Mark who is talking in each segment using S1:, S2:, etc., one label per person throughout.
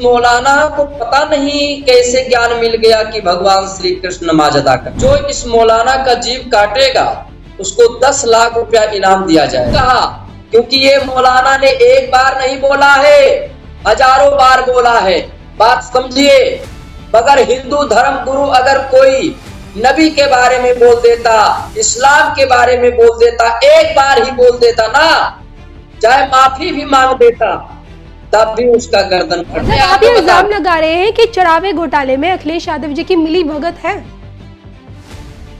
S1: मौलाना को पता नहीं कैसे ज्ञान मिल गया कि भगवान श्री कृष्ण नमाज अदा कर। जो इस मौलाना का जीव काटेगा उसको 10 लाख रुपया इनाम दिया जाएगा। क्योंकि ये मौलाना ने एक बार नहीं बोला है, हजारों बार बोला है। बात समझिए। मगर हिंदू धर्म गुरु अगर कोई नबी के बारे में बोल देता, इस्लाम के बारे में बोल देता, एक बार ही बोल देता ना, चाहे माफी भी मांग देता, तब भी उसका गर्दन फट जाता।
S2: आप ये इल्जाम लगा रहे हैं कि चढ़ावे घोटाले में अखिलेश यादव जी की मिली भगत है।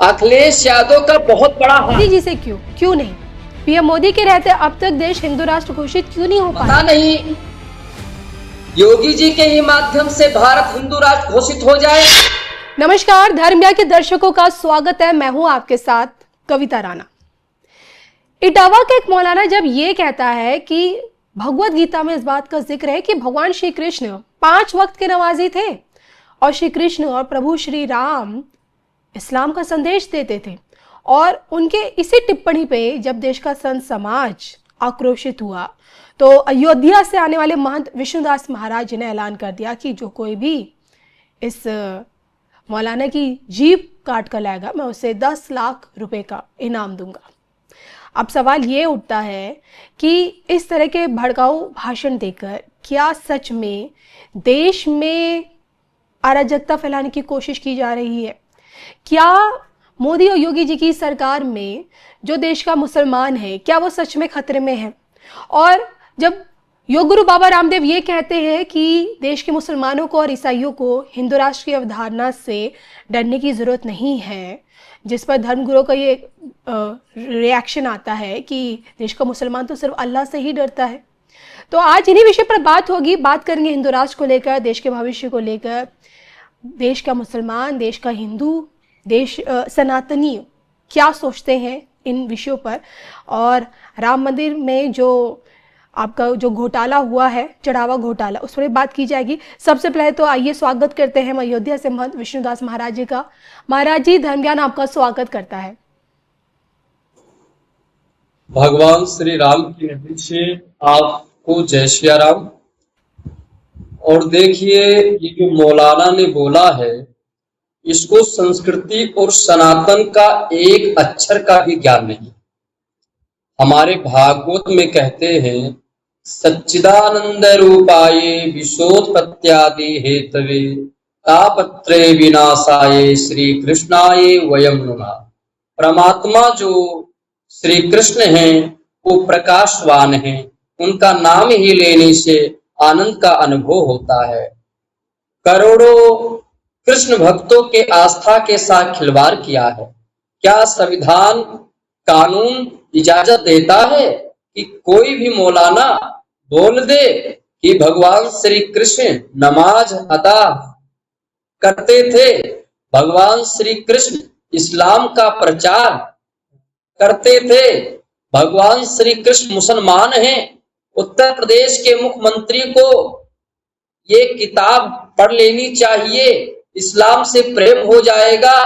S1: अखिलेश यादव का बहुत बड़ा हाथ।
S2: मोदी जी से क्यों नहीं? पीएम मोदी के रहते अब तक देश हिंदू राष्ट्र घोषित क्यों नहीं हो पाया?
S1: पता नहीं, योगी जी के ही माध्यम से भारत हिंदू राष्ट्र घोषित हो जाए।
S2: नमस्कार, धर्मया के दर्शकों का स्वागत है। मैं हूं आपके साथ कविता राणा। इटावा के एक मौलाना जब ये कहता है कि भगवत गीता में इस बात का जिक्र है कि भगवान श्री कृष्ण 5 वक्त के नमाजी थे और श्री कृष्ण और प्रभु श्री राम इस्लाम का संदेश देते थे, और उनके इसी टिप्पणी पे जब देश का संत समाज आक्रोशित हुआ तो अयोध्या से आने वाले महंत विष्णुदास महाराज जी ने ऐलान कर दिया कि जो कोई भी इस मौलाना की जीभ काट कर लाएगा मैं उसे 10 लाख रुपए का इनाम दूंगा। अब सवाल ये उठता है कि इस तरह के भड़काऊ भाषण देकर क्या सच में देश में अराजकता फैलाने की कोशिश की जा रही है? क्या मोदी और योगी जी की सरकार में जो देश का मुसलमान है क्या वो सच में खतरे में है? और जब योग गुरु बाबा रामदेव ये कहते हैं कि देश के मुसलमानों को और ईसाइयों को हिंदू राष्ट्र की अवधारणा से डरने की ज़रूरत नहीं है, जिस पर धर्मगुरु का ये रिएक्शन आता है कि देश का मुसलमान तो सिर्फ अल्लाह से ही डरता है। तो आज इन्हीं विषय पर बात होगी। बात करेंगे हिंदू राष्ट्र को लेकर, देश के भविष्य को लेकर, देश का मुसलमान, देश का हिंदू, देश सनातनी क्या सोचते हैं इन विषयों पर, और राम मंदिर में जो आपका जो घोटाला हुआ है, चढ़ावा घोटाला, उस पर बात की जाएगी। सबसे पहले तो आइए स्वागत करते हैं अयोध्या से महंत विष्णुदास महाराज जी का। महाराज जी, धर्म ज्ञान आपका स्वागत करता है।
S1: भगवान श्री राम की नगरी से आपको जय श्री राम। और देखिए, ये जो मौलाना ने बोला है इसको संस्कृति और सनातन का एक अक्षर का भी ज्ञान नहीं। हमारे भागवत में कहते हैं सच्चिदानंद रूपाये विशोत्पत्त्यादि हेतवे तापत्रे विनाशाये श्री कृष्णाये वयम नुमा। परमात्मा जो श्री कृष्ण हैं वो प्रकाशवान हैं, उनका नाम ही लेने से आनंद का अनुभव होता है। करोड़ों कृष्ण भक्तों के आस्था के साथ खिलवाड़ किया है। क्या संविधान कानून इजाजत देता है कि कोई भी मौलाना बोल दे कि भगवान श्री कृष्ण नमाज अदा करते थे, भगवान श्री कृष्ण इस्लाम का प्रचार करते थे, भगवान श्री कृष्ण मुसलमान हैं? उत्तर प्रदेश के मुख्यमंत्री को ये किताब पढ़ लेनी चाहिए, इस्लाम से प्रेम हो जाएगा।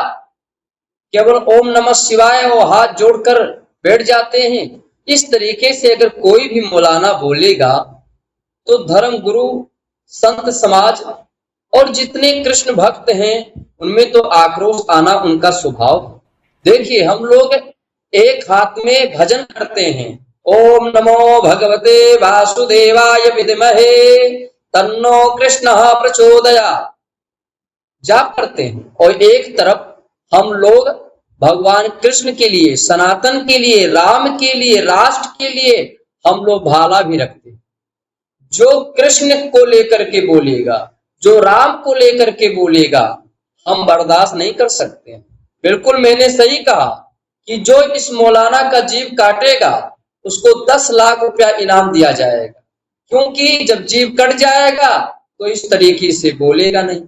S1: केवल ओम नमः शिवाय वो हाथ जोड़कर बैठ जाते हैं। इस तरीके से अगर कोई भी मौलाना बोलेगा तो धर्म गुरु, संत समाज और जितने कृष्ण भक्त हैं उनमें तो आक्रोश आना उनका स्वभाव। देखिए, हम लोग एक हाथ में भजन करते हैं, ओम नमो भगवते वासुदेवाय विद्महे तन्नो कृष्णः प्रचोदयात् जाप करते हैं, और एक तरफ हम लोग भगवान कृष्ण के लिए, सनातन के लिए, राम के लिए, राष्ट्र के लिए हम लोग भाला भी रखते हैं। जो कृष्ण को लेकर के बोलेगा, जो राम को लेकर के बोलेगा, हम बर्दाश्त नहीं कर सकते हैं। बिल्कुल मैंने सही कहा कि जो इस मौलाना का जीभ काटेगा उसको 10 लाख रुपया इनाम दिया जाएगा, क्योंकि जब जीभ कट जाएगा तो इस तरीके से बोलेगा नहीं।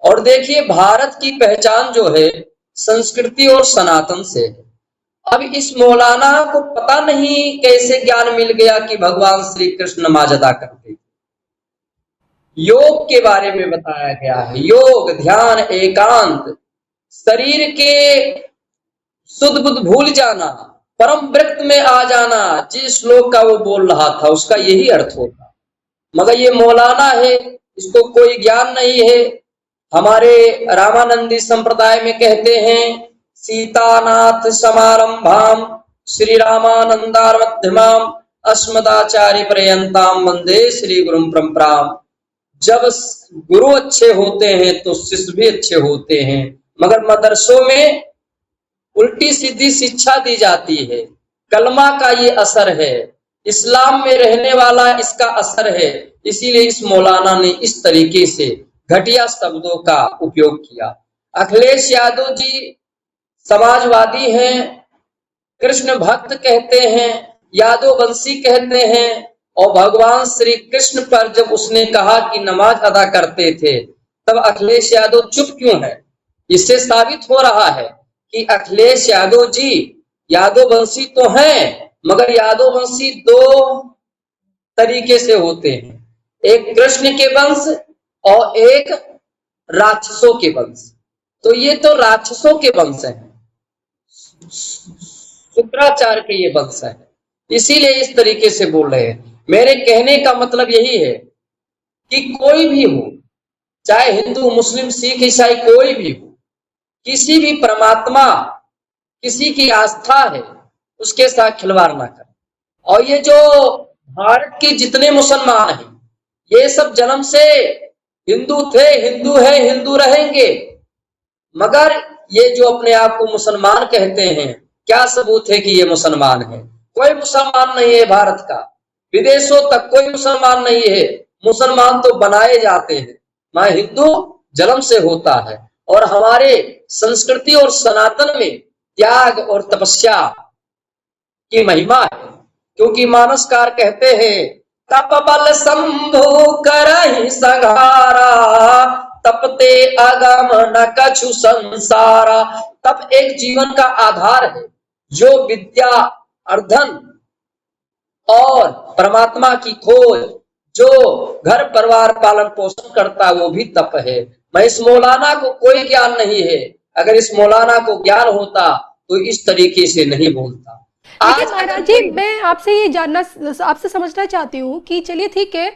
S1: और देखिए, भारत की पहचान जो है संस्कृति और सनातन से है। अब इस मौलाना को पता नहीं कैसे ज्ञान मिल गया कि भगवान श्री कृष्ण नमाज अदा करते थे। योग के बारे में बताया गया है, योग, ध्यान, एकांत, शरीर के शुद्ध बुद्ध भूल जाना, परम वृत्त में आ जाना। जिस श्लोक का वो बोल रहा था उसका यही अर्थ होता। मगर ये मौलाना है, इसको कोई ज्ञान नहीं है। हमारे रामानंदी संप्रदाय में कहते हैं, सीतानाथ समारंभाम श्री रामानंदार मध्यमाम अस्मदाचार्य पर्यंताम वंदे श्री गुरुम परंपराम। जब गुरु अच्छे होते हैं तो शिष्य भी अच्छे होते हैं, मगर मदरसों में उल्टी सीधी शिक्षा दी जाती है। कलमा का ये असर है, इस्लाम में रहने वाला इसका असर है। इसीलिए इस मौलाना ने इस तरीके से घटिया शब्दों का उपयोग किया। अखिलेश यादव जी समाजवादी हैं, कृष्ण भक्त कहते हैं, यादव वंशी कहते हैं, और भगवान श्री कृष्ण पर जब उसने कहा कि नमाज अदा करते थे, तब अखिलेश यादव चुप क्यों है? इससे साबित हो रहा है कि अखिलेश यादव जी यादव वंशी तो हैं, मगर यादव वंशी दो तरीके से होते हैं, एक कृष्ण के वंश और एक राक्षसों के वंश। तो ये तो राक्षसों के वंश हैं, शुक्राचार्य के ये वंश है, इसीलिए इस तरीके से बोल रहे हैं। मेरे कहने का मतलब यही है कि कोई भी हो, चाहे हिंदू मुस्लिम सिख ईसाई कोई भी हो, किसी भी परमात्मा किसी की आस्था है उसके साथ खिलवाड़ ना करें। और ये जो भारत के जितने मुसलमान हैं, ये सब जन्म से हिंदू थे, हिंदू है, हिंदू रहेंगे, मगर ये जो अपने आप को मुसलमान कहते हैं, क्या सबूत है कि ये मुसलमान है? कोई मुसलमान नहीं है भारत का, विदेशों तक कोई मुसलमान नहीं है। मुसलमान तो बनाए जाते हैं। मैं हिंदू जन्म से होता है, और हमारे संस्कृति और सनातन में त्याग और तपस्या की महिमा है। क्योंकि मानसकार कहते हैं, तप बल शंभु करहि संहारा, तपते अगम न कछु संसारा। तप एक जीवन का आधार है। जो विद्या अर्धन और परमात्मा की खोज, जो घर परिवार पालन पोषण करता, वो भी तप है। मैं इस मौलाना को कोई ज्ञान नहीं है, अगर इस मौलाना को ज्ञान होता तो इस तरीके से नहीं बोलता।
S2: लेकिन महाराज जी, मैं आपसे ये जानना, आपसे समझना चाहती हूँ कि चलिए ठीक है,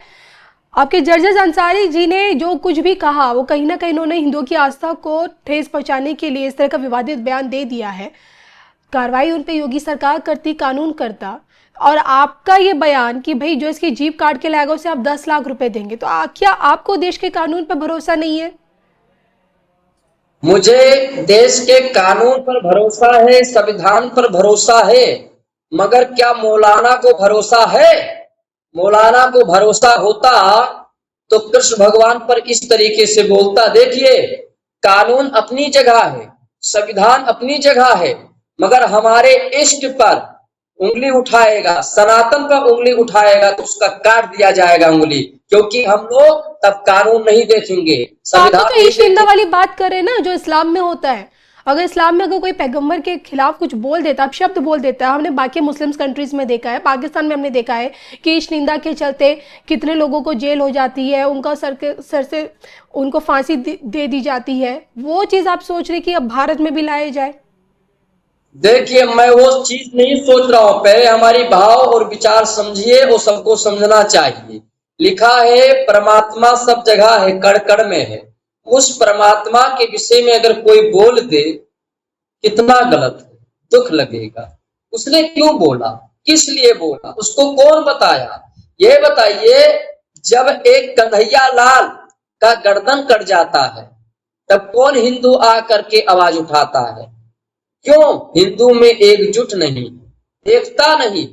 S2: आपके जर्जस अंसारी जी ने जो कुछ भी कहा वो कहीं ना कहीं इन्होंने हिंदुओं की आस्था को ठेस पहुंचाने के लिए इस तरह का विवादित बयान दे दिया है। कार्रवाई उन पे योगी सरकार करती, कानून करता, और आपका ये बयान कि भाई जो इसकी जीप काट के लाएगा उसे आप 10 लाख रुपए देंगे, तो क्या आपको देश के कानून पर भरोसा नहीं है?
S1: मुझे देश के कानून पर भरोसा है, संविधान पर भरोसा है, मगर क्या मौलाना को भरोसा है? मौलाना को भरोसा होता तो कृष्ण भगवान पर इस तरीके से बोलता। देखिए, कानून अपनी जगह है, संविधान अपनी जगह है, मगर हमारे इष्ट पर उंगली उठाएगा, सनातन पर उंगली उठाएगा तो उसका काट दिया जाएगा उंगली, क्योंकि हम लोग तब कानून नहीं देखेंगे, संविधान
S2: तो इश्क निंदा वाली बात कर रहे हैं ना, जो इस्लाम में होता है। अगर इस्लाम में अगर कोई पैगंबर के खिलाफ कुछ बोल देता है, शब्द बोल देता है, हमने बाकी मुस्लिम कंट्रीज में देखा है, पाकिस्तान में हमने देखा है कि इश्क निंदा के चलते कितने लोगों को जेल हो जाती है, उनका सर से उनको फांसी दे दी जाती है। वो चीज आप सोच रहे कि अब भारत में भी लाया जाए?
S1: देखिए, मैं वो चीज नहीं सोच रहा हूं। पहले हमारी भाव और विचार समझिए, वो सबको समझना चाहिए। लिखा है परमात्मा सब जगह है, कण कण में है। उस परमात्मा के विषय में अगर कोई बोल दे, कितना गलत है, दुख लगेगा। उसने क्यों बोला, किस लिए बोला, उसको कौन बताया? ये बताइए, जब एक कन्हैया लाल का गर्दन कट जाता है तब कौन हिंदू आ करके आवाज उठाता है? क्यों हिंदू में एकजुट नहीं, एकता नहीं?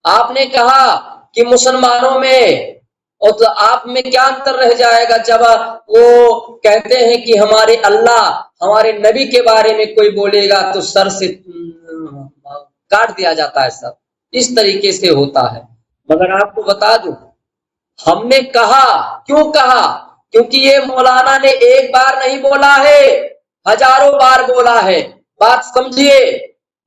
S1: आपने कहा कि मुसलमानों में, और तो आप में क्या अंतर रह जाएगा जब वो कहते हैं कि हमारे अल्लाह, हमारे नबी के बारे में कोई बोलेगा तो सर से काट दिया जाता है सर। इस तरीके से होता है। मगर आपको बता दूं, हमने कहा, क्यों कहा? क्योंकि ये मौलाना ने एक बार नहीं बोला है, हजारों बार बोला है। बात समझिए।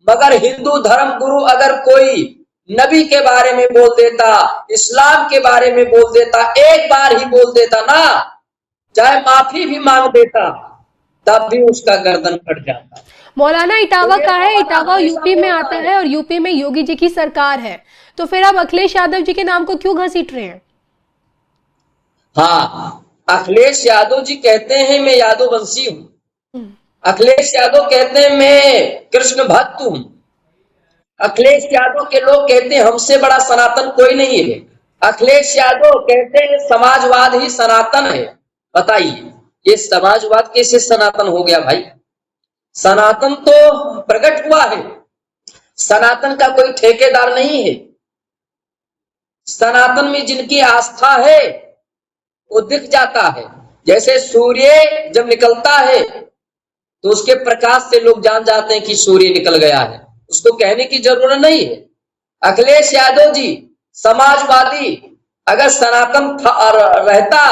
S1: मगर हिंदू धर्म गुरु अगर कोई नबी के बारे में बोल देता, इस्लाम के बारे में बोल देता, एक बार ही बोल देता ना, चाहे माफी भी मांग देता, तब भी उसका गर्दन कट जाता।
S2: मौलाना इटावा का है, इटावा यूपी में आता है, और यूपी में योगी जी की सरकार है, तो फिर आप अखिलेश यादव जी के नाम को क्यों घसीट रहे हैं?
S1: हाँ, अखिलेश यादव जी कहते हैं मैं यादव वंशी हूं,
S2: हम्म,
S1: अखिलेश यादव कहते हैं मैं कृष्ण भक्त हूं, अखिलेश यादव के लोग कहते हैं हमसे बड़ा सनातन कोई नहीं है, अखिलेश यादव कहते हैं समाजवाद ही सनातन है। बताइए ये समाजवाद कैसे सनातन हो गया भाई? सनातन तो प्रकट हुआ है, सनातन का कोई ठेकेदार नहीं है। सनातन में जिनकी आस्था है वो दिख जाता है। जैसे सूर्य जब निकलता है तो उसके प्रकाश से लोग जान जाते हैं कि सूर्य निकल गया है, उसको कहने की जरूरत नहीं है। अखिलेश यादव जी समाजवादी अगर सनातन रहता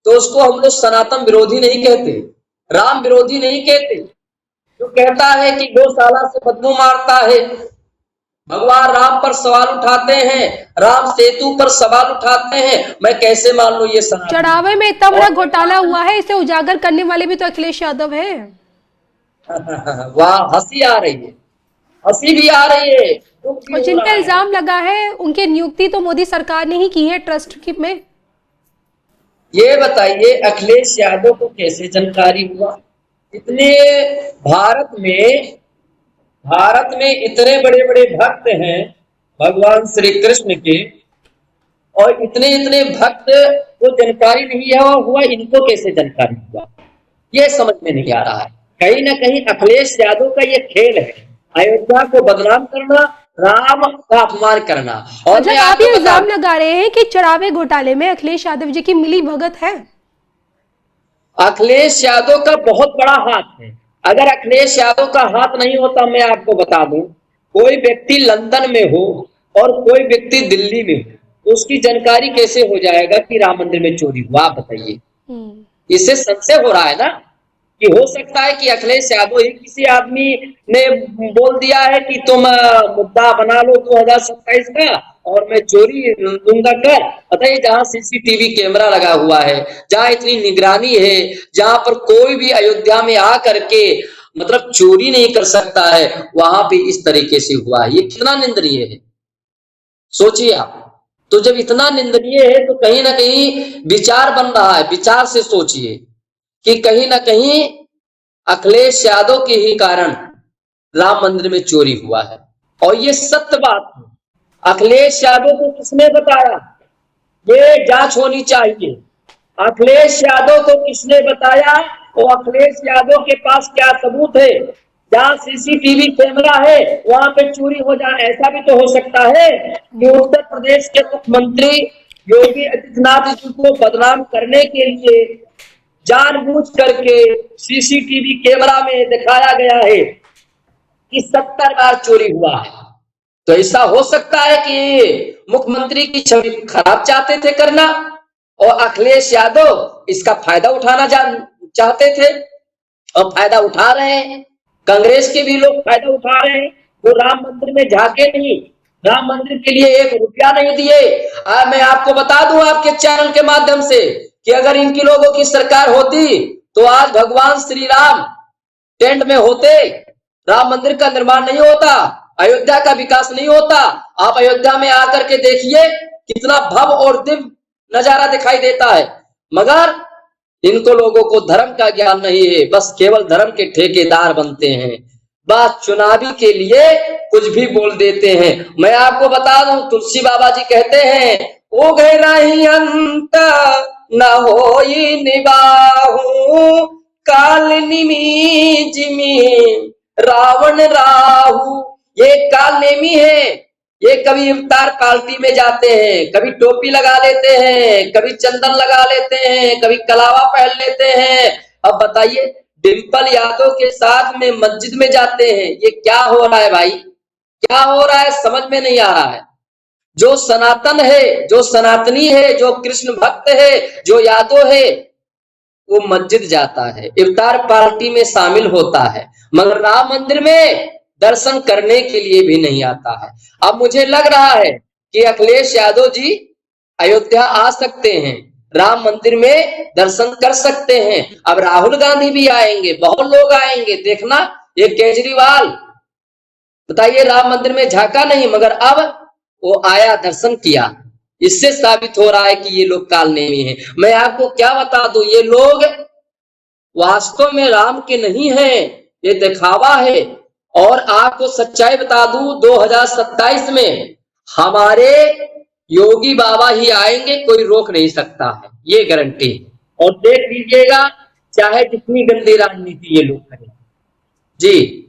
S1: तो उसको हम लोग सनातन विरोधी नहीं कहते, राम विरोधी नहीं कहते। जो कहता है कि गौशाला से बदबू मारता है, भगवान राम पर सवाल उठाते हैं, राम सेतु पर सवाल उठाते हैं, मैं कैसे मान लूं ये सनातन?
S2: चढ़ावे में इतना बड़ा घोटाला हुआ है, इसे उजागर करने वाले भी तो अखिलेश यादव है।
S1: वाह, हंसी आ रही है, हंसी भी आ रही है, दुख भी
S2: और
S1: हो
S2: जिन
S1: रहा
S2: पे
S1: है।
S2: इल्जाम लगा है उनकी नियुक्ति तो मोदी सरकार ने ही की है ट्रस्ट की में।
S1: ये बताइए अखिलेश यादव को कैसे जानकारी हुआ? इतने भारत में इतने बड़े बड़े भक्त हैं भगवान श्री कृष्ण के, और इतने इतने भक्त को जानकारी नहीं है, और हुआ इनको कैसे जानकारी हुआ ये समझ में नहीं आ रहा है। कहीं ना कहीं अखिलेश यादव का ये खेल है, अयोध्या को बदनाम करना, राम का अपमान करना। और
S2: जब
S1: मैं
S2: आप
S1: आपको
S2: ये
S1: बता
S2: इल्जाम लगा रहे हैं कि चढ़ावे घोटाले में अखिलेश यादव जी की मिली भगत है,
S1: अखिलेश यादव का बहुत बड़ा हाथ है। अगर अखिलेश यादव का हाथ नहीं होता, मैं आपको बता दूं, कोई व्यक्ति लंदन में हो और कोई व्यक्ति दिल्ली में हो तो उसकी जानकारी कैसे हो जाएगा कि राम मंदिर में चोरी हुआ? आप बताइए। इससे संशय हो रहा है ना कि हो सकता है कि अखिलेश यादव ही किसी आदमी ने बोल दिया है कि तुम मुद्दा बना लो 2027 का और मैं चोरी लूंगा कर। बताइए जहां सीसीटीवी कैमरा लगा हुआ है, जहां इतनी निगरानी है, जहां पर कोई भी अयोध्या में आ करके मतलब चोरी नहीं कर सकता है, वहां पे इस तरीके से हुआ है। ये कितना निंदनीय है, सोचिए आप। तो जब इतना निंदनीय है तो कहीं ना कहीं विचार बन रहा है, विचार से सोचिए कि कहीं ना कहीं अखिलेश यादव के ही कारण राम मंदिर में चोरी हुआ है, और ये सत्य बात है। अखिलेश यादव को किसने बताया? ये जांच होनी चाहिए। अखिलेश यादव को किसने बताया और अखिलेश यादव के पास क्या सबूत है? जहां सीसीटीवी कैमरा है वहां पे चोरी हो जाए, ऐसा भी तो हो सकता है कि उत्तर प्रदेश के मुख्यमंत्री योगी आदित्यनाथ जी को बदनाम करने के लिए जानबूझ करके सीसीटीवी कैमरा में दिखाया गया है कि 70 बार चोरी हुआ है। तो ऐसा हो सकता है कि मुख्यमंत्री की छवि खराब चाहते थे करना, और अखिलेश यादव इसका फायदा उठाना चाहते थे और फायदा उठा रहे हैं। कांग्रेस के भी लोग फायदा उठा रहे हैं, वो राम मंदिर में झांके नहीं, राम मंदिर के लिए 1 रुपया नहीं दिए। मैं आपको बता दूं आपके चैनल के माध्यम से कि अगर इनकी लोगों की सरकार होती तो आज भगवान श्री राम टेंट में होते, राम मंदिर का निर्माण नहीं होता, अयोध्या का विकास नहीं होता। आप अयोध्या में आकर के देखिए कितना भव्य और दिव्य नजारा दिखाई देता है, मगर इनको लोगों को धर्म का ज्ञान नहीं है, बस केवल धर्म के ठेकेदार बनते हैं, बस चुनावी के लिए कुछ भी बोल देते हैं। मैं आपको बता दूं तुलसी बाबा जी कहते हैं, ओ गए नहीं अंत न होई निबाहू, काल निमी जिमी रावण राहु। ये काल नेमी है, ये कभी इफ्तार पार्टी में जाते हैं, कभी टोपी लगा लेते हैं, कभी चंदन लगा लेते हैं, कभी कलावा पहन लेते हैं। अब बताइए डिंपल यादव के साथ में मस्जिद में जाते हैं, ये क्या हो रहा है भाई? क्या हो रहा है समझ में नहीं आ रहा है। जो सनातन है, जो सनातनी है, जो कृष्ण भक्त है, जो यादव है, वो मस्जिद जाता है, इफ्तार पार्टी में शामिल होता है, मगर राम मंदिर में दर्शन करने के लिए भी नहीं आता है। अब मुझे लग रहा है कि अखिलेश यादव जी अयोध्या आ सकते हैं, राम मंदिर में दर्शन कर सकते हैं। अब राहुल गांधी भी आएंगे, बहुत लोग आएंगे, देखना। ये केजरीवाल बताइए राम मंदिर में झांका नहीं, मगर अब वो आया, दर्शन किया। इससे साबित हो रहा है कि ये लोग कालनेमी हैं। मैं आपको क्या बता दूं, ये लोग वास्तव में राम के नहीं हैं, ये दिखावा है। और आपको सच्चाई बता दूं, 2027 में हमारे योगी बाबा ही आएंगे, कोई रोक नहीं सकता है, ये गारंटी। और देख लीजिएगा, चाहे जितनी गंदी राजनीति ये लोग करें। जी।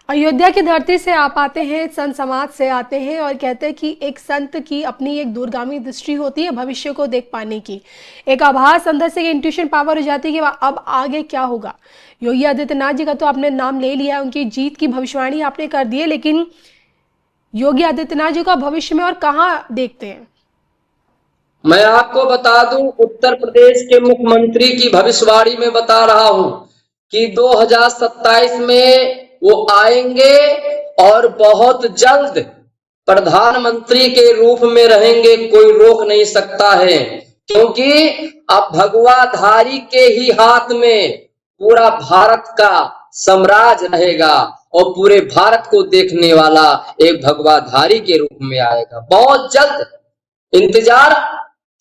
S2: अयोध्या की धरती से आप आते हैं, संत समाज से आते हैं और कहते हैं कि एक संत की अपनी एक दूरगामी दृष्टि होती है भविष्य को देख पाने की, एक आभास अंदर से इंट्यूशन पावर हो जाती है कि अब आगे क्या होगा। योगी आदित्यनाथ जी का तो आपने नाम ले लिया, उनकी जीत की भविष्यवाणी आपने कर दी है, लेकिन योगी आदित्यनाथ जी का भविष्य में और कहाँ देखते हैं?
S1: मैं आपको बता दूं, उत्तर प्रदेश के मुख्यमंत्री की भविष्यवाणी में बता रहा हूं कि 2027 में वो आएंगे और बहुत जल्द प्रधानमंत्री के रूप में रहेंगे, कोई रोक नहीं सकता है। क्योंकि अब भगवाधारी के ही हाथ में पूरा भारत का साम्राज्य रहेगा और पूरे भारत को देखने वाला एक भगवाधारी के रूप में आएगा बहुत जल्द। इंतजार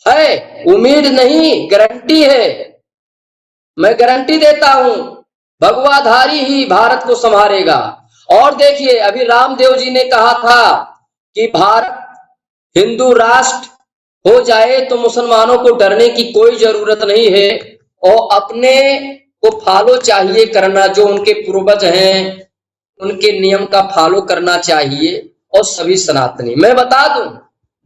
S1: है, उम्मीद नहीं, गारंटी है। मैं गारंटी देता हूं, भगवाधारी ही भारत को संभालेगा। और देखिए, अभी रामदेव जी ने कहा था कि भारत हिंदू राष्ट्र हो जाए तो मुसलमानों को डरने की कोई जरूरत नहीं है और अपने को फॉलो चाहिए करना, जो उनके पूर्वज हैं उनके नियम का फॉलो करना चाहिए। और सभी सनातनी, मैं बता दूं,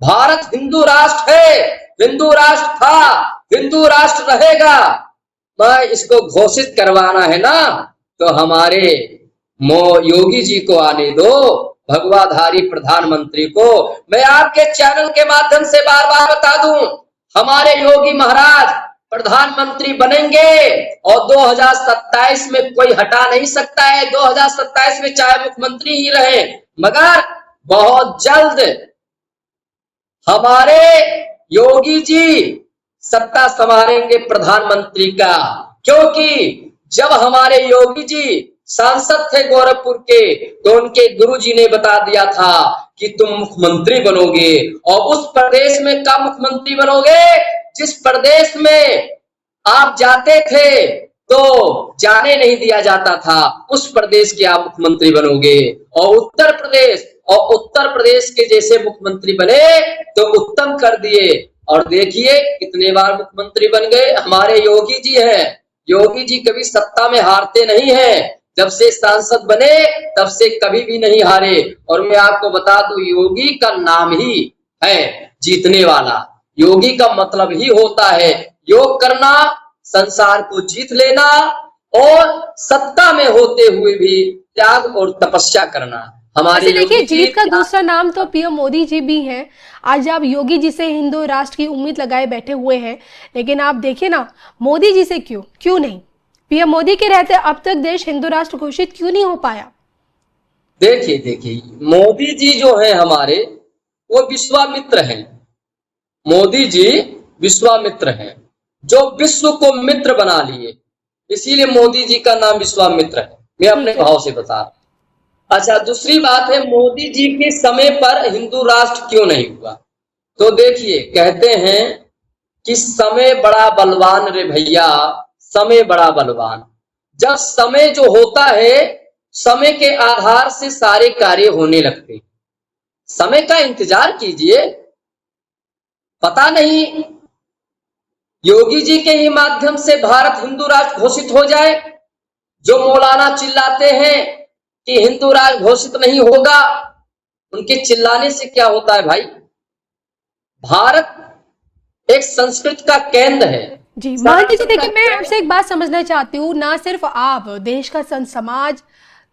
S1: भारत हिंदू राष्ट्र है, हिंदू राष्ट्र था, हिंदू राष्ट्र रहेगा। मैं इसको घोषित करवाना है ना, तो हमारे योगी जी को आने दो, भगवाधारी प्रधानमंत्री को। मैं आपके चैनल के माध्यम से बार बार बता दूं, हमारे योगी महाराज प्रधानमंत्री बनेंगे और 2027 में कोई हटा नहीं सकता है। 2027 में चाहे मुख्यमंत्री ही रहे, मगर बहुत जल्द हमारे योगी जी सत्ता संभालेंगे प्रधानमंत्री का। क्योंकि जब हमारे योगी जी सांसद थे गोरखपुर के, तो उनके गुरुजी ने बता दिया था कि तुम मुख्यमंत्री बनोगे। और उस प्रदेश में कब मुख्यमंत्री बनोगे? जिस प्रदेश में आप जाते थे तो जाने नहीं दिया जाता था, उस प्रदेश के आप मुख्यमंत्री बनोगे। और उत्तर प्रदेश के जैसे मुख्यमंत्री बने तो उत्तम कर दिए। और देखिए कितने बार मुख्यमंत्री बन गए हमारे योगी जी हैं। योगी जी कभी सत्ता में हारते नहीं हैं, जब से सांसद बने तब से कभी भी नहीं हारे। और मैं आपको बता दूं, योगी का नाम ही है जीतने वाला। योगी का मतलब ही होता है योग करना, संसार को जीत लेना और सत्ता में होते हुए भी त्याग और तपस्या करना। हमारे
S2: देखिए, जीत का दूसरा नाम तो पीएम मोदी जी भी हैं। आज आप योगी जी से हिंदू राष्ट्र की उम्मीद लगाए बैठे हुए हैं, लेकिन आप देखिए ना, मोदी जी से क्यों नहीं? पीएम मोदी के रहते अब तक देश हिंदू राष्ट्र घोषित क्यों नहीं हो पाया?
S1: देखिए मोदी जी जो है हमारे, वो विश्वामित्र हैं। मोदी जी विश्वामित्र हैं, जो विश्व को मित्र बना लिए, इसीलिए मोदी जी का नाम विश्वामित्र है। मैं अपने भाव से बता रहा। अच्छा, दूसरी बात है, मोदी जी के समय पर हिंदू राष्ट्र क्यों नहीं हुआ? तो देखिए, कहते हैं कि समय बड़ा बलवान रे भैया, समय बड़ा बलवान। जब समय जो होता है, समय के आधार से सारे कार्य होने लगते। समय का इंतजार कीजिए, पता नहीं योगी जी के ही माध्यम से भारत हिंदू राष्ट्र घोषित हो जाए। जो मौलाना चिल्लाते हैं कि हिंदू राष्ट्र घोषित नहीं होगा, उनके चिल्लाने से क्या होता है भाई? भारत एक संस्कृत का केंद्र है।
S2: जी मान लीजिए, देखिए मैं आपसे एक बात समझना चाहती हूँ, ना सिर्फ आप, देश का संत समाज,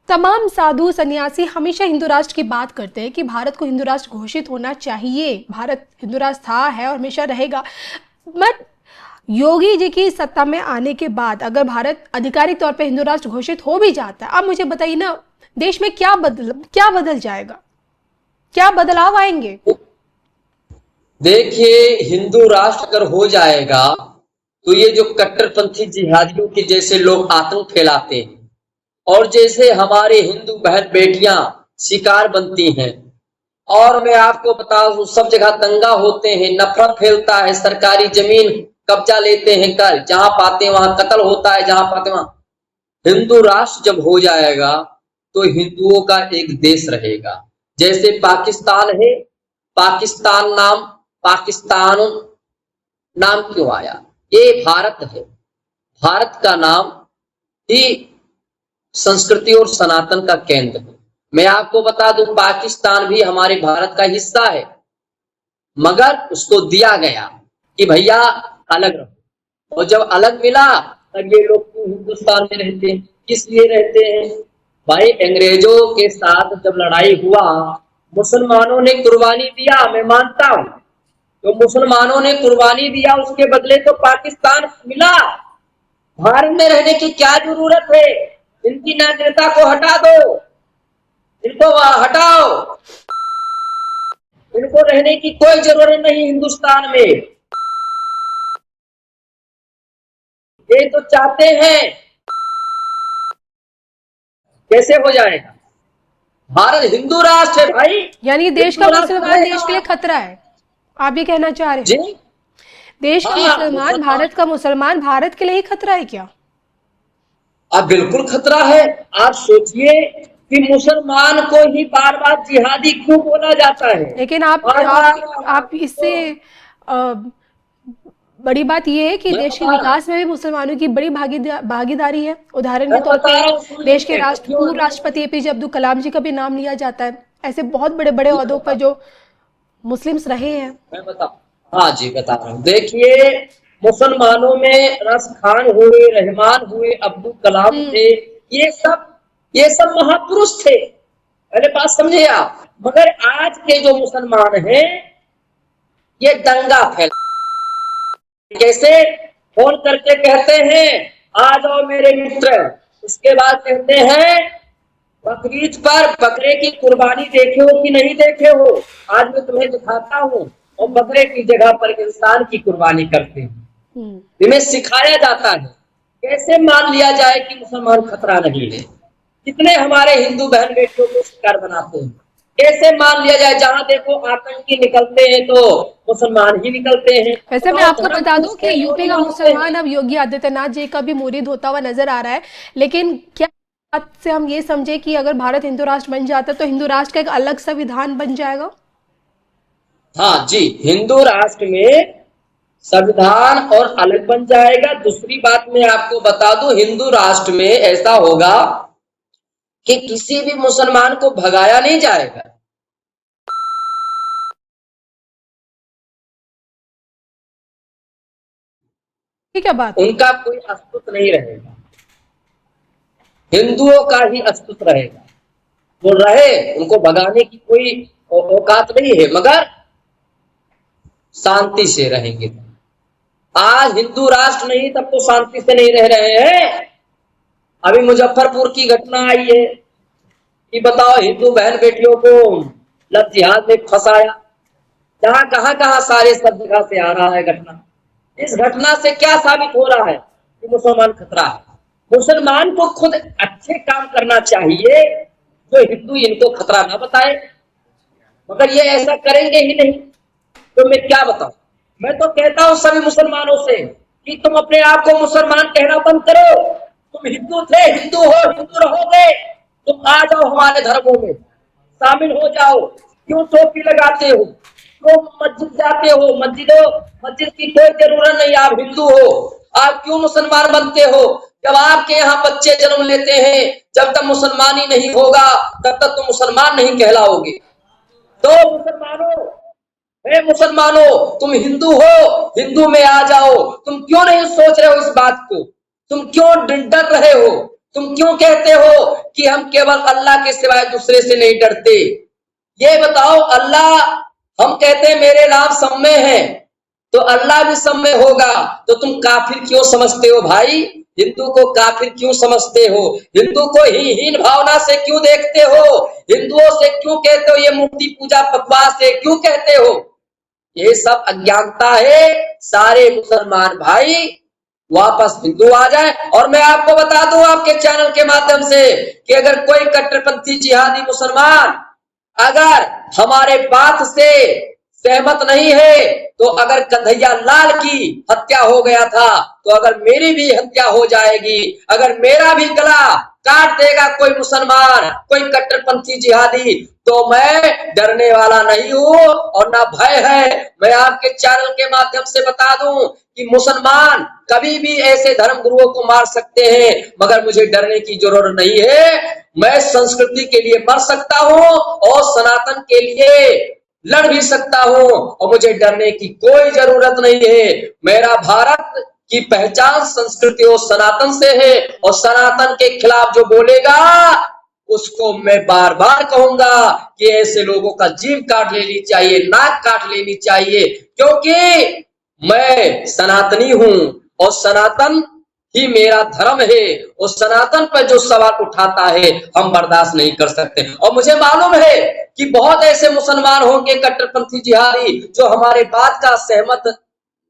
S2: तमाम साधु सन्यासी हमेशा हिंदू राष्ट्र की बात करते हैं कि भारत को हिंदू राष्ट्र घोषित होना चाहिए। भारत हिंदू राष्ट्र था, है और हमेशा रहेगा। बट योगी जी की सत्ता में आने के बाद अगर भारत आधिकारिक तौर पे हिंदू राष्ट्र घोषित हो भी जाता है, आप मुझे बताइए ना, देश में क्या बदल जाएगा? क्या बदलाव आएंगे?
S1: देखिए, हिंदू राष्ट्र अगर हो जाएगा तो ये जो कट्टरपंथी जिहादियों के जैसे लोग आतंक फैलाते हैं और जैसे हमारे हिंदू बहन बेटियां शिकार बनती हैं,
S3: और मैं आपको बता दूं सब जगह दंगा होते हैं, नफरत फैलता है, सरकारी जमीन कब्जा लेते हैं, कर जहां पाते हैं वहां कत्ल होता है, जहां पाते वहां। हिंदू राष्ट्र जब हो जाएगा तो हिंदुओं का एक देश रहेगा। जैसे पाकिस्तान है, पाकिस्तान नाम क्यों आया? ये भारत है, भारत का नाम ही संस्कृति और सनातन का केंद्र है। मैं आपको बता दूं पाकिस्तान भी हमारे भारत का हिस्सा है, मगर उसको दिया गया कि भैया अलग रहो। और जब अलग मिला तब ये लोग क्यों हिंदुस्तान में रहते हैं? किस लिए रहते हैं? भाई अंग्रेजों के साथ जब लड़ाई हुआ, मुसलमानों ने कुर्बानी दिया, मैं मानता हूं, तो मुसलमानों ने कुर्बानी दिया, उसके बदले तो पाकिस्तान मिला। भारत में रहने की क्या जरूरत है? इनकी नागरिकता को हटा दो, इनको हटाओ, इनको रहने की कोई जरूरत नहीं हिंदुस्तान में। ये तो चाहते हैं, कैसे हो जाएगा? भारत हिंदू राष्ट्र है भाई।
S2: यानी देश का मुसलमान देश के लिए खतरा है, आप ये कहना चाह रहे हैं?
S3: जी,
S2: देश का मुसलमान, भारत का मुसलमान भारत के लिए ही खतरा है क्या?
S3: अब बिल्कुल खतरा है। आप सोचिए कि मुसलमान को ही बार बार जिहादी क्यों बोला जाता है?
S2: लेकिन आप इससे बड़ी बात यह है कि देश के विकास में भी मुसलमानों की बड़ी भागीदारी है। उदाहरण के तौर पे देश के पूर्व राष्ट्रपति एपीजे अब्दुल कलाम जी का भी नाम लिया जाता है। ऐसे बहुत बड़े बड़े ओहदों पर जो मुस्लिम्स रहे हैं।
S3: मैं हाँ जी बता रहा हूँ। देखिए मुसलमानों में रस खान हुए, रहमान हुए, अब्दुल कलाम थे, ये सब महापुरुष थे। पहले बात समझे आप। मगर आज के जो मुसलमान हैं ये दंगा फैल, कैसे फोन करके कहते हैं आ जाओ मेरे मित्र, उसके बाद कहते हैं बकरीद पर बकरे की कुर्बानी देखे हो कि नहीं देखे हो, आज मैं तुम्हें दिखाता हूँ। और बकरे की जगह पर इंसान की कुर्बानी करते हैं। इन्हें सिखाया जाता है। कैसे मान लिया जाए कि मुसलमान खतरा नहीं है? कितने हमारे हिंदू बहन बेटियों को शिकार बनाते हैं। कैसे मान लिया जाए? जहां देखो आतंकी निकलते हैं तो मुसलमान ही निकलते हैं।
S2: वैसे मैं आपको बता दूं कि यूपी का मुसलमान अब योगी आदित्यनाथ जी का भी मुरीद होता हुआ नजर आ रहा है। लेकिन क्या बात से हम ये समझे कि अगर भारत हिंदू राष्ट्र बन जाता तो हिंदू राष्ट्र का एक अलग संविधान बन जाएगा?
S3: हाँ जी, हिंदू राष्ट्र में संविधान और अलग बन जाएगा। दूसरी बात मैं आपको बता दूं, हिंदू राष्ट्र में ऐसा होगा कि किसी भी मुसलमान को भगाया नहीं जाएगा।
S2: क्या बात?
S3: उनका कोई अस्तित्व नहीं रहेगा, हिंदुओं का ही अस्तित्व रहेगा। वो रहे, उनको भगाने की कोई औकात नहीं है, मगर शांति से रहेंगे। आज हिंदू राष्ट्र नहीं तब तो शांति से नहीं रह रहे हैं। अभी मुजफ्फरपुर की घटना आई है कि बताओ हिंदू बहन बेटियों को लव जिहाद में फंसाया। जहां कहां सारे सब जगह से आ रहा है घटना। इस घटना से क्या साबित हो रहा है कि मुसलमान खतरा है। मुसलमान को खुद अच्छे काम करना चाहिए जो हिंदू इनको खतरा ना बताए, मगर ये ऐसा करेंगे ही नहीं। तो मैं क्या बताऊं? मैं तो कहता हूं सभी मुसलमानों से कि तुम अपने आप को मुसलमान कहना बंद करो। तुम हिंदू थे, हिंदू हो, हिंदू रहोगे। तुम आ जाओ हमारे धर्मों में, शामिल हो जाओ। क्यों टोपी लगाते हो? क्यों मस्जिद जाते हो? मस्जिद की कोई जरूरत नहीं। आप हिंदू हो, आप क्यों मुसलमान बनते हो? जब आपके यहाँ बच्चे जन्म लेते हैं, जब तक मुसलमान ही नहीं होगा तब तक तुम मुसलमान नहीं कहलाओगे। तो मुसलमानों तुम हिंदू हो, हिंदू में आ जाओ। तुम क्यों नहीं सोच रहे हो इस बात को? तुम क्यों डर रहे हो? तुम क्यों कहते हो कि हम केवल अल्लाह के सिवाय दूसरे से नहीं डरते? ये बताओ, अल्लाह, हम कहते हैं मेरे नाम सब में है, तो अल्लाह भी सब में होगा। तो तुम काफिर क्यों समझते हो भाई? हिंदू को काफिर क्यों समझते हो? हिंदू को हीन भावना से क्यों देखते हो? हिंदुओं से क्यों कहते हो ये मूर्ति पूजा बकवास है? क्यों कहते हो? ये सब अज्ञानता है। सारे मुसलमान भाई वापस हिंदू आ जाए। और मैं आपको बता दूं आपके चैनल के माध्यम से कि अगर कोई कट्टरपंथी जिहादी मुसलमान अगर हमारे बात से सहमत नहीं है, तो अगर कन्हैया लाल की हत्या हो गया था तो अगर मेरी भी हत्या हो जाएगी, अगर मेरा भी गला काट देगा कोई मुसलमान, कोई कट्टरपंथी जिहादी, तो मैं डरने वाला नहीं हूं और ना भय है। मैं आपके चैनल के माध्यम से बता दूं कि मुसलमान कभी भी ऐसे धर्म गुरुओं को मार सकते हैं, मगर मुझे डरने की जरूरत नहीं है। मैं संस्कृति के लिए मर सकता हूं और सनातन के लिए लड़ भी सकता हूं और मुझे डरने की कोई जरूरत नहीं है। मेरा भारत की पहचान संस्कृति और सनातन से है, और सनातन के खिलाफ जो बोलेगा उसको मैं बार बार कहूंगा कि ऐसे लोगों का जीव काट लेनी चाहिए, नाक काट लेनी चाहिए, क्योंकि मैं सनातनी हूं और सनातन ही मेरा धर्म है, और सनातन पर जो सवाल उठाता है हम बर्दाश्त नहीं कर सकते। और मुझे मालूम है कि बहुत ऐसे मुसलमान होंगे कट्टरपंथी जिहादी जो हमारे बात का सहमत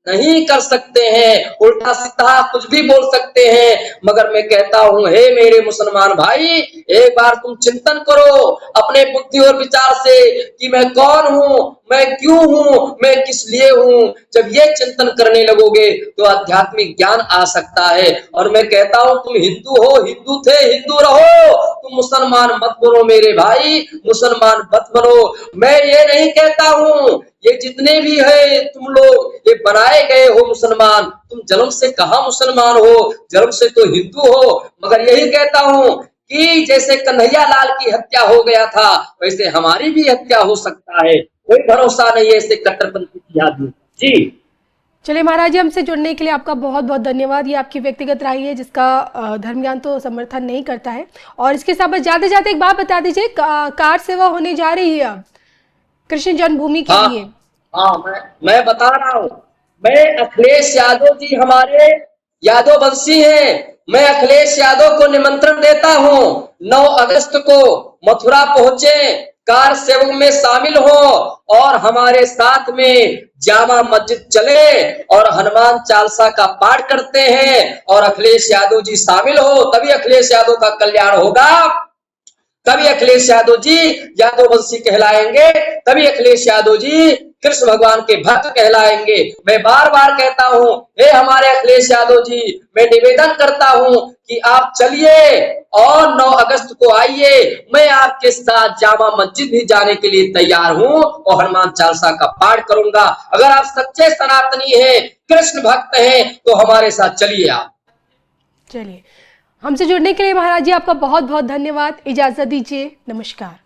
S3: नहीं कर सकते हैं, उल्टा सीधा कुछ भी बोल सकते हैं, मगर मैं कहता हूं, हे मेरे मुसलमान भाई, एक बार तुम चिंतन करो अपने बुद्धि और विचार से कि मैं कौन हूं, मैं क्यों हूं, मैं किस लिए हूं। जब ये चिंतन करने लगोगे तो आध्यात्मिक ज्ञान आ सकता है। और मैं कहता हूं, तुम हिंदू हो, हिंदू थे, हिंदू रहो, तुम मुसलमान मत बनो मेरे भाई, मुसलमान मत बनो। मैं ये नहीं कहता हूं, ये जितने भी है तुम लोग ये बनाए गए हो मुसलमान, तुम जन्म से कहां मुसलमान हो, जन्म से तो हिंदू हो। मगर यही कहता हूं कि जैसे कन्हैया लाल की हत्या हो गया था, वैसे हमारी भी हत्या हो सकता है। कोई भरोसा नहीं है ऐसे कट्टरपंथी जिहादी। जी
S2: चलिए महाराज जी, हमसे जुड़ने के लिए आपका बहुत बहुत धन्यवाद। ये आपकी व्यक्तिगत राय है जिसका धर्म ज्ञान तो समर्थन नहीं करता है। और इसके साथ जाते जाते एक बात बता दीजिए, कार सेवा होने जा रही है अब कृष्ण जन्मभूमि के लिए।
S3: हाँ, मैं बता रहा हूँ, मैं अखिलेश यादव जी हमारे यादव वंशी हैं, मैं अखिलेश यादव को निमंत्रण देता हूँ 9 अगस्त को मथुरा पहुंचे, कार सेवक में शामिल हो और हमारे साथ में जामा मस्जिद चले और हनुमान चालीसा का पाठ करते हैं, और अखिलेश यादव जी शामिल हो, तभी अखिलेश यादव का कल्याण होगा, तभी अखिलेश यादव जी यादव वंशी कहलाएंगे, तभी अखिलेश यादव जी कृष्ण भगवान के भक्त कहलाएंगे। मैं बार बार कहता हूं, हे हमारे अखिलेश यादव जी, मैं निवेदन करता हूं कि आप चलिए और 9 अगस्त को आइए, मैं आपके साथ जामा मस्जिद भी जाने के लिए तैयार हूं और हनुमान चालीसा का पाठ करूंगा। अगर आप सच्चे सनातनी हैं, कृष्ण भक्त हैं, तो हमारे साथ चलिए आप।
S2: चलिए, हमसे जुड़ने के लिए महाराज जी आपका बहुत बहुत धन्यवाद। इजाजत दीजिए, नमस्कार।